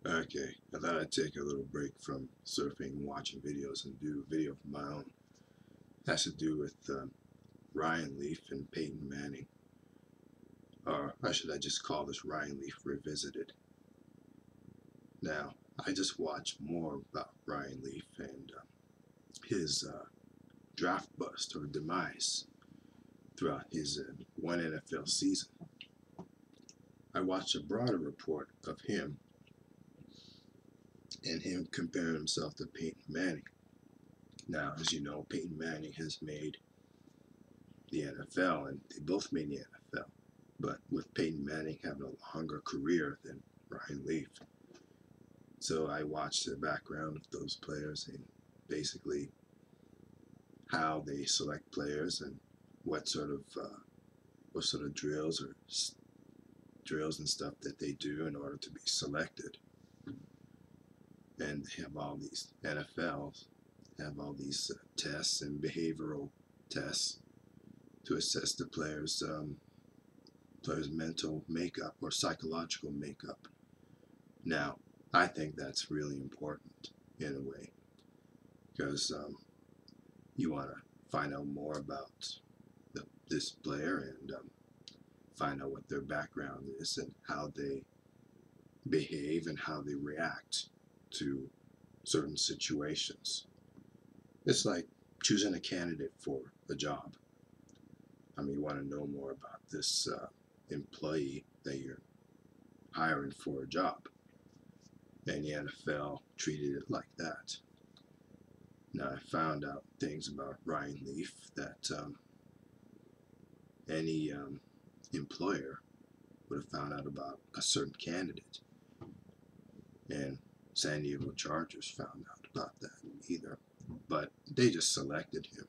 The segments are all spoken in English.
Okay, I thought I'd take a little break from surfing and watching videos and do a video of my own. It has to do with Ryan Leaf and Peyton Manning. Or should I just call this Ryan Leaf Revisited? Now, I just watched more about Ryan Leaf and his draft bust or demise throughout his one NFL season. I watched a broader report of him and him comparing himself to Peyton Manning. Now, as you know, Peyton Manning has made the NFL, and they both made the NFL. But with Peyton Manning having a longer career than Ryan Leaf, so I watched the background of those players and basically how they select players and what sort of drills or drills and stuff that they do in order to be selected. And they have all these NFLs have all these tests and behavioral tests to assess the player's mental makeup or psychological makeup. Now, I think that's really important in a way because you want to find out more about this player and find out what their background is and how they behave and how they react to certain situations. It's like choosing a candidate for a job. I mean, you want to know more about this employee that you're hiring for a job. And the NFL treated it like that. Now, I found out things about Ryan Leaf that any employer would have found out about a certain candidate. And San Diego Chargers found out about that either. But they just selected him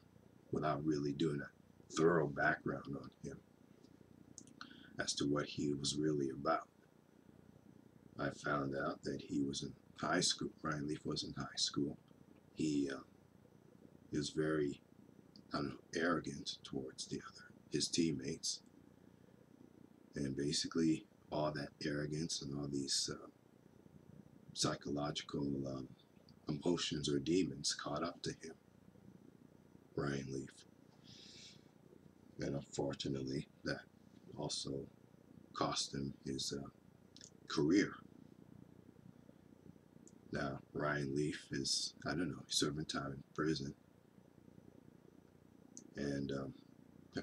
without really doing a thorough background on him as to what he was really about. I found out that he was in high school. Ryan Leaf was in high school. He is very, I don't know, arrogant towards his teammates, and basically all that arrogance and all these psychological emotions or demons caught up to him, Ryan Leaf, and unfortunately that also cost him his career. Now Ryan Leaf is, I don't know, serving time in prison, and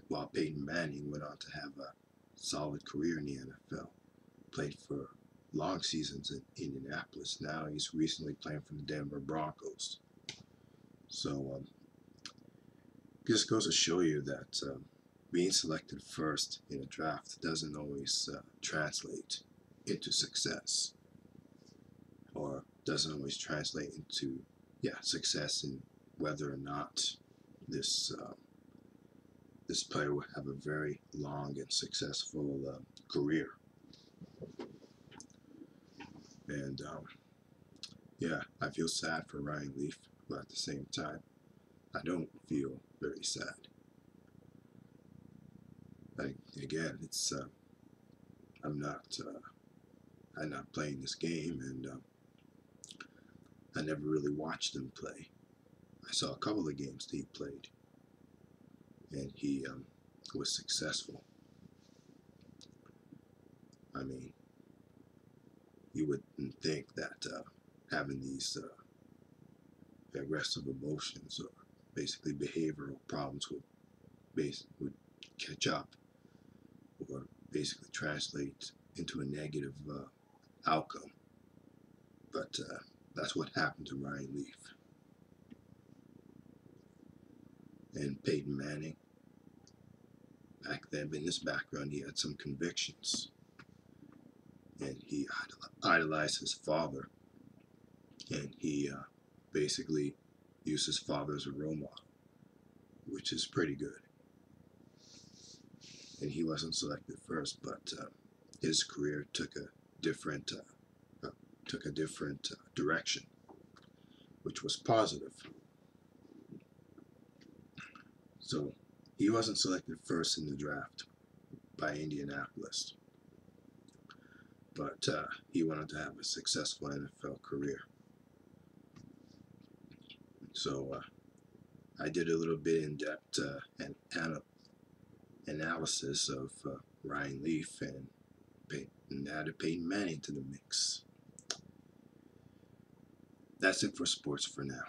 while Peyton Manning went on to have a solid career in the NFL, played for long seasons in Indianapolis. Now he's recently playing for the Denver Broncos. So just goes to show you that being selected first in a draft doesn't always translate into success, or doesn't always translate into success in whether or not this this player will have a very long and successful career. And I feel sad for Ryan Leaf, but at the same time, I don't feel very sad. Again, it's I'm not playing this game, and I never really watched him play. I saw a couple of games that he played, and he was successful. I mean, you wouldn't think that having these aggressive emotions or basically behavioral problems would catch up or basically translate into a negative outcome. But that's what happened to Ryan Leaf. And Peyton Manning, back then, in his background, he had some convictions. And he idolized his father. And he basically used his father as a role model, which is pretty good. And he wasn't selected first, but his career took a different direction, which was positive. So he wasn't selected first in the draft by Indianapolis, but he went on to have a successful NFL career. So I did a little bit in-depth analysis of Ryan Leaf and added Peyton Manning to the mix. That's it for sports for now.